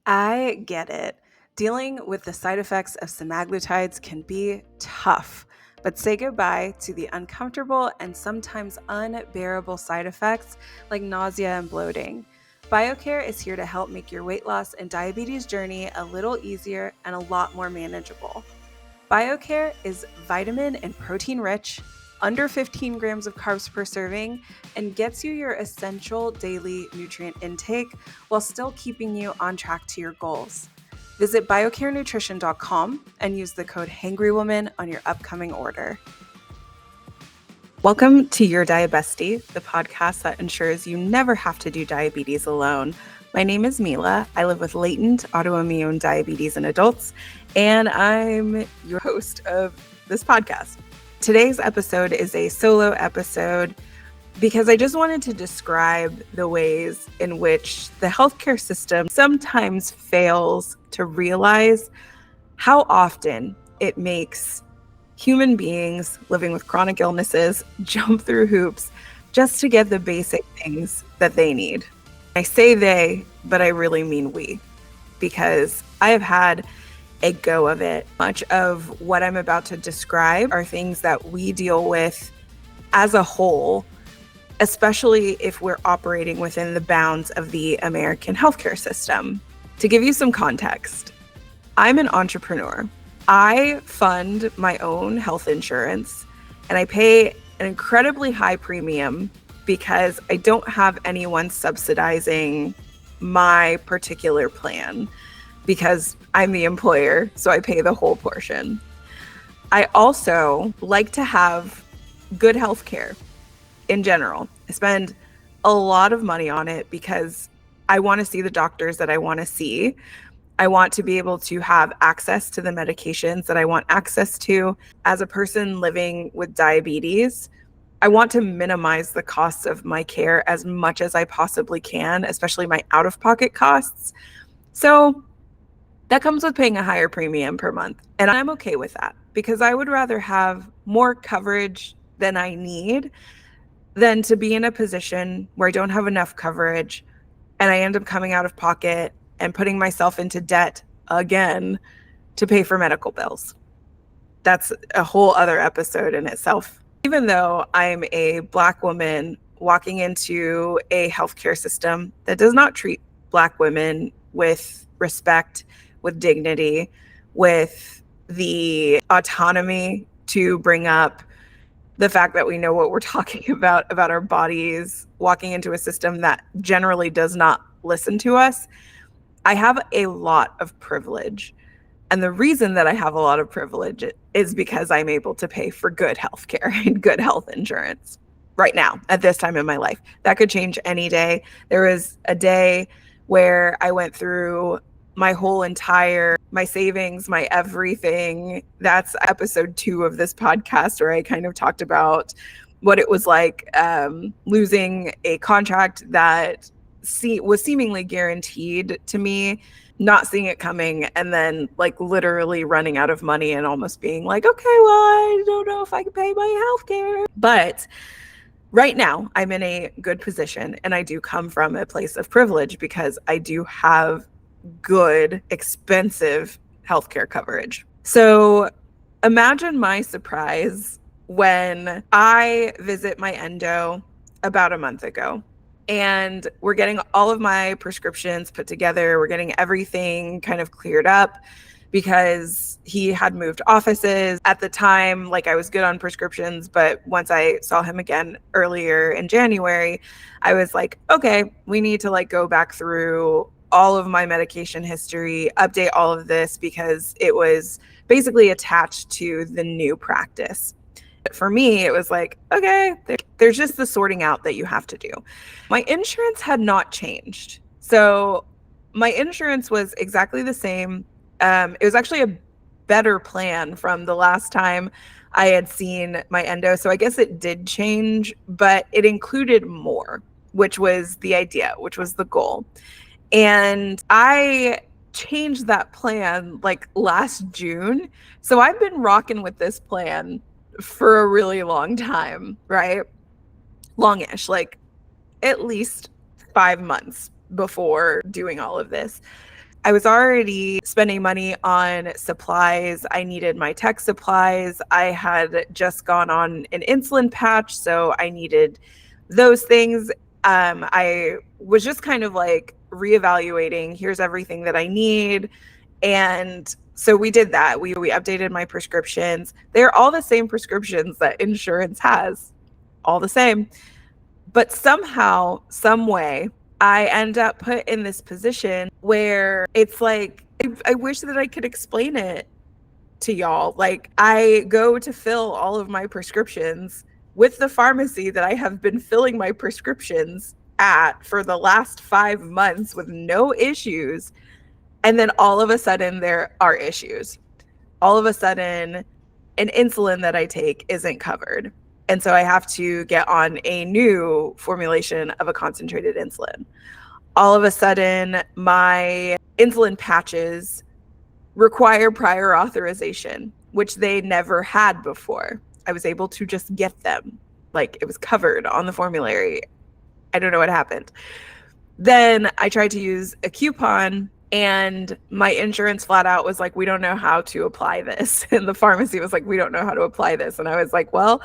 I get it. Dealing with the side effects of semaglutides can be tough, but say goodbye to the uncomfortable and sometimes unbearable side effects like nausea and bloating. BioCare is here to help make your weight loss and diabetes journey a little easier and a lot more manageable. BioCare is vitamin and protein rich, under 15 grams of carbs per serving, and gets you your essential daily nutrient intake while still keeping you on track to your goals. Visit biocarenutrition.com and use the code Hangry Woman on your upcoming order. Welcome to Your Diabestie, the podcast that ensures you never have to do diabetes alone. My name is Mila. I live with latent autoimmune diabetes in adults, and I'm your host of this podcast. Today's episode is a solo episode because I just wanted to describe the ways in which the healthcare system sometimes fails to realize how often it makes human beings living with chronic illnesses jump through hoops just to get the basic things that they need. I say they, but I really mean we, because I have had a go of it. Much of what I'm about to describe are things that we deal with as a whole, especially if we're operating within the bounds of the American healthcare system. To give you some context, I'm an entrepreneur. I fund my own health insurance, and I pay an incredibly high premium because I don't have anyone subsidizing my particular plan because I'm the employer, so I pay the whole portion. I also like to have good health care in general. I spend a lot of money on it because I want to see the doctors that I want to see. I want to be able to have access to the medications that I want access to. As a person living with diabetes, I want to minimize the costs of my care as much as I possibly can, especially my out-of-pocket costs. So that comes with paying a higher premium per month. And I'm okay with that because I would rather have more coverage than I need than to be in a position where I don't have enough coverage and I end up coming out of pocket and putting myself into debt again to pay for medical bills. That's a whole other episode in itself. Even though I'm a Black woman walking into a healthcare system that does not treat Black women with respect, with dignity, with the autonomy to bring up the fact that we know what we're talking about our bodies, walking into a system that generally does not listen to us, I have a lot of privilege. And the reason that I have a lot of privilege is because I'm able to pay for good health care and good health insurance right now at this time in my life. That could change any day. There was a day where I went through my whole my savings, my everything. That's episode 2 of this podcast where I kind of talked about what it was like losing a contract that was seemingly guaranteed to me, not seeing it coming, and then like literally running out of money and almost being like, okay, well, I don't know if I can pay my healthcare. But right now I'm in a good position and I do come from a place of privilege because I do have good, expensive healthcare coverage. So imagine my surprise when I visit my endo about a month ago. And we're getting all of my prescriptions put together. We're getting everything kind of cleared up because he had moved offices at the time. Like I was good on prescriptions, but once I saw him again earlier in January, I was like, okay, we need to like go back through all of my medication history, update all of this because it was basically attached to the new practice. For me, it was like, okay, there's just the sorting out that you have to do. My insurance had not changed. So my insurance was exactly the same. It was actually a better plan from the last time I had seen my endo. So I guess it did change, but it included more, which was the idea, which was the goal. And I changed that plan like last June. So I've been rocking with this plan for a really long time, right? Longish, like at least 5 months before doing all of this. I was already spending money on supplies. I needed my tech supplies. I had just gone on an insulin patch, so I needed those things. I was just kind of like reevaluating, here's everything that I need. And so we did that. We updated my prescriptions. They're all the same prescriptions that insurance has, all the same. But somehow, some way, I end up put in this position where it's like, I wish that I could explain it to y'all. Like, I go to fill all of my prescriptions with the pharmacy that I have been filling my prescriptions at for the last 5 months with no issues. And then all of a sudden there are issues. All of a sudden, an insulin that I take isn't covered. And so I have to get on a new formulation of a concentrated insulin. All of a sudden, my insulin patches require prior authorization, which they never had before. I was able to just get them. Like, it was covered on the formulary. I don't know what happened. Then I tried to use a coupon, and my insurance flat out was like, we don't know how to apply this. And the pharmacy was like, we don't know how to apply this. And I was like, well,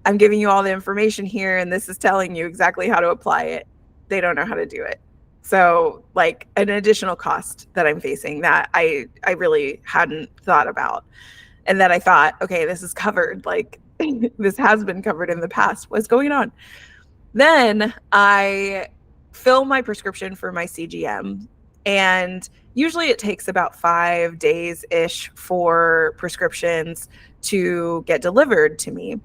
I'm giving you all the information here, and this is telling you exactly how to apply it. They don't know how to do it. So, like, an additional cost that I'm facing that I really hadn't thought about. And then I thought, okay, this is covered. Like, this has been covered in the past. What's going on? Then I fill my prescription for my CGM, and usually it takes about 5 days-ish for prescriptions to get delivered to me.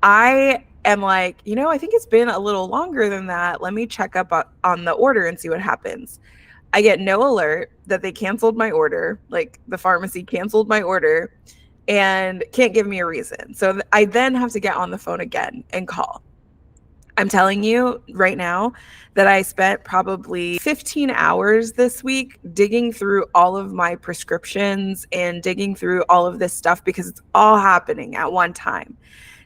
I am like, I think it's been a little longer than that. Let me check up on the order and see what happens. I get no alert that they canceled my order, like the pharmacy canceled my order, and can't give me a reason. So I then have to get on the phone again and call. I'm telling you right now that I spent probably 15 hours this week digging through all of my prescriptions and digging through all of this stuff because it's all happening at one time.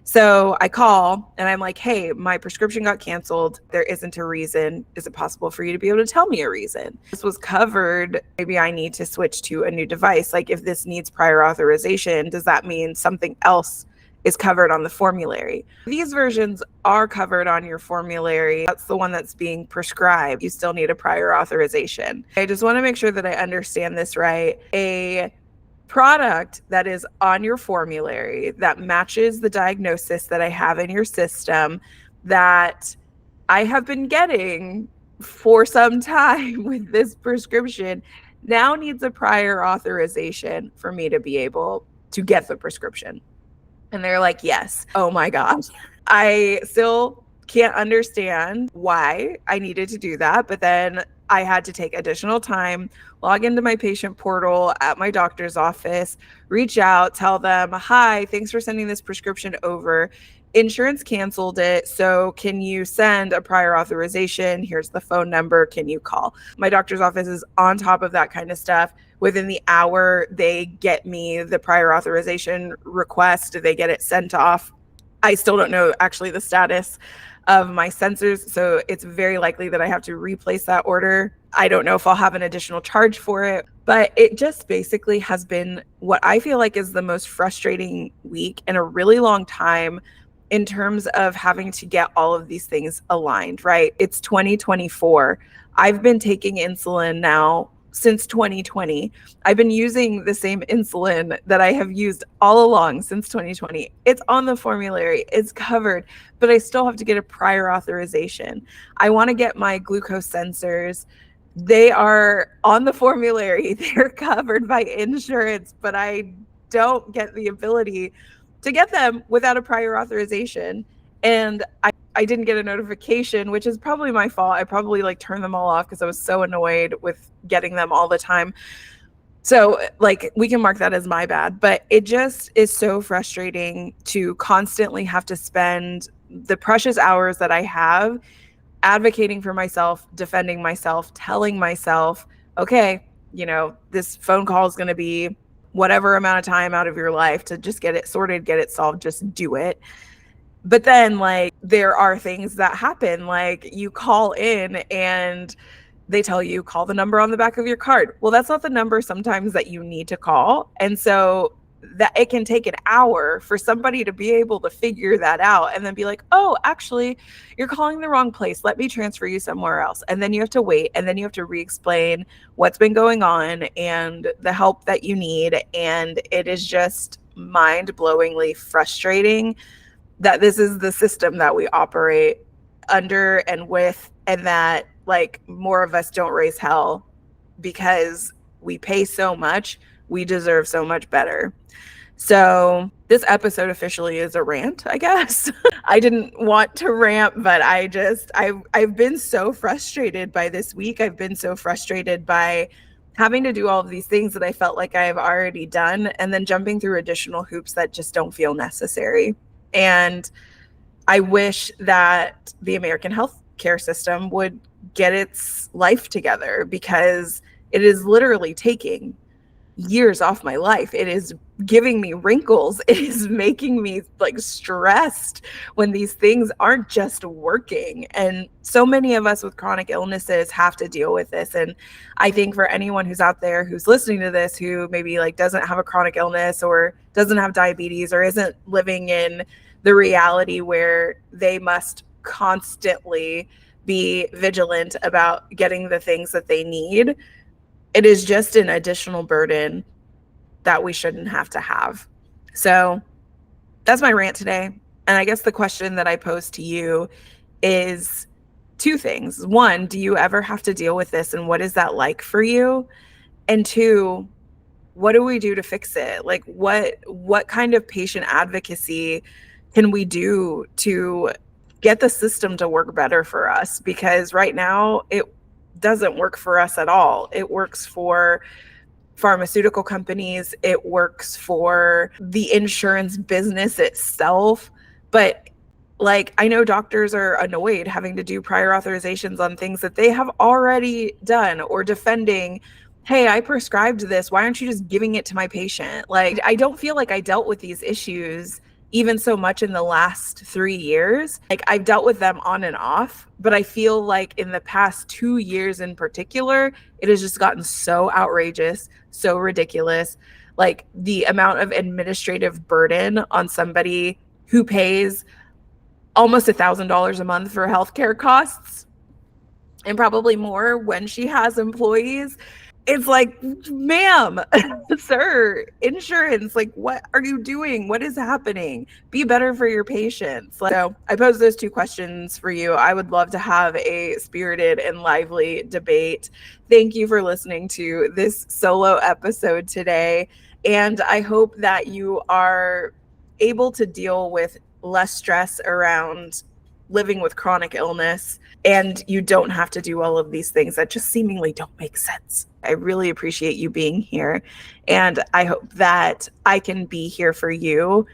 So I call and I'm like, hey, my prescription got canceled. There isn't a reason. Is it possible for you to be able to tell me a reason? This was covered. Maybe I need to switch to a new device. Like, if this needs prior authorization, does that mean something else is covered on the formulary? These versions are covered on your formulary. That's the one that's being prescribed. You still need a prior authorization. I just want to make sure that I understand this right. A product that is on your formulary that matches the diagnosis that I have in your system that I have been getting for some time with this prescription now needs a prior authorization for me to be able to get the prescription. And they're like, yes. Oh my gosh. I still can't understand why I needed to do that. But then I had to take additional time, log into my patient portal at my doctor's office, reach out, tell them, hi, thanks for sending this prescription over. Insurance canceled it. So can you send a prior authorization? Here's the phone number. Can you call? My doctor's office is on top of that kind of stuff. Within the hour, they get me the prior authorization request. They get it sent off. I still don't know actually the status of my sensors, so it's very likely that I have to replace that order. I don't know if I'll have an additional charge for it, but it just basically has been what I feel like is the most frustrating week in a really long time in terms of having to get all of these things aligned, right? It's 2024. I've been taking insulin now since 2020. I've been using the same insulin that I have used all along since 2020. It's on the formulary, it's covered, but I still have to get a prior authorization. I want to get my glucose sensors. They are on the formulary, they're covered by insurance, but I don't get the ability to get them without a prior authorization. And I didn't get a notification, which is probably my fault. I probably turned them all off because I was so annoyed with getting them all the time. So we can mark that as my bad, but it just is so frustrating to constantly have to spend the precious hours that I have advocating for myself, defending myself, telling myself, okay, this phone call is going to be whatever amount of time out of your life to just get it sorted, get it solved, just do it. But then there are things that happen, you call in and they tell you call the number on the back of your card. Well, that's not the number sometimes that you need to call. And so that it can take an hour for somebody to be able to figure that out and then be like, oh, actually, you're calling the wrong place. Let me transfer you somewhere else. And then you have to wait, and then you have to re-explain what's been going on and the help that you need. And it is just mind-blowingly frustrating that this is the system that we operate under and with, and that like more of us don't raise hell because we pay so much. We deserve so much better. So this episode officially is a rant, I guess. I didn't want to rant, but I've been so frustrated by this week. I've been so frustrated by having to do all of these things that I felt like I've already done, and then jumping through additional hoops that just don't feel necessary. And I wish that the American healthcare system would get its life together, because it is literally taking years off my life. It is giving me wrinkles. It is making me like stressed when these things aren't just working. And so many of us with chronic illnesses have to deal with this. And I think for anyone who's out there who's listening to this, who maybe like doesn't have a chronic illness or doesn't have diabetes or isn't living in the reality where they must constantly be vigilant about getting the things that they need, it is just an additional burden that we shouldn't have to have. So that's my rant today. And I guess the question that I pose to you is two things. One, do you ever have to deal with this, and what is that like for you? And two, what do we do to fix it? Like what kind of patient advocacy can we do to get the system to work better for us? Because right now it doesn't work for us at all. It works for pharmaceutical companies. It works for the insurance business itself. But like, I know doctors are annoyed having to do prior authorizations on things that they have already done, or defending, hey, I prescribed this. Why aren't you just giving it to my patient? Like, I don't feel like I dealt with these issues even so much in the last 3 years. Like, I've dealt with them on and off, but I feel like in the past 2 years in particular, it has just gotten so outrageous, so ridiculous. Like, the amount of administrative burden on somebody who pays almost $1,000 a month for healthcare costs, and probably more when she has employees. It's like, ma'am, sir, insurance, like, what are you doing? What is happening? Be better for your patients. So I pose those two questions for you. I would love to have a spirited and lively debate. Thank you for listening to this solo episode today. And I hope that you are able to deal with less stress around living with chronic illness, and you don't have to do all of these things that just seemingly don't make sense. I really appreciate you being here, and I hope that I can be here for you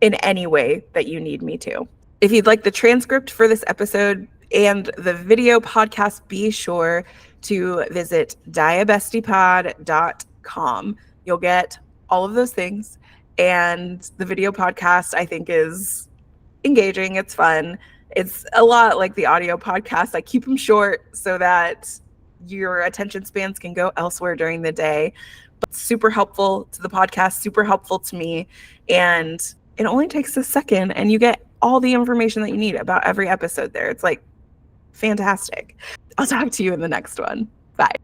in any way that you need me to. If you'd like the transcript for this episode and the video podcast, be sure to visit diabestiepod.com. You'll get all of those things, and the video podcast, I think, is engaging. It's fun. It's a lot like the audio podcast. I keep them short so that your attention spans can go elsewhere during the day. But super helpful to the podcast, super helpful to me. And it only takes a second, and you get all the information that you need about every episode there. It's like fantastic. I'll talk to you in the next one. Bye.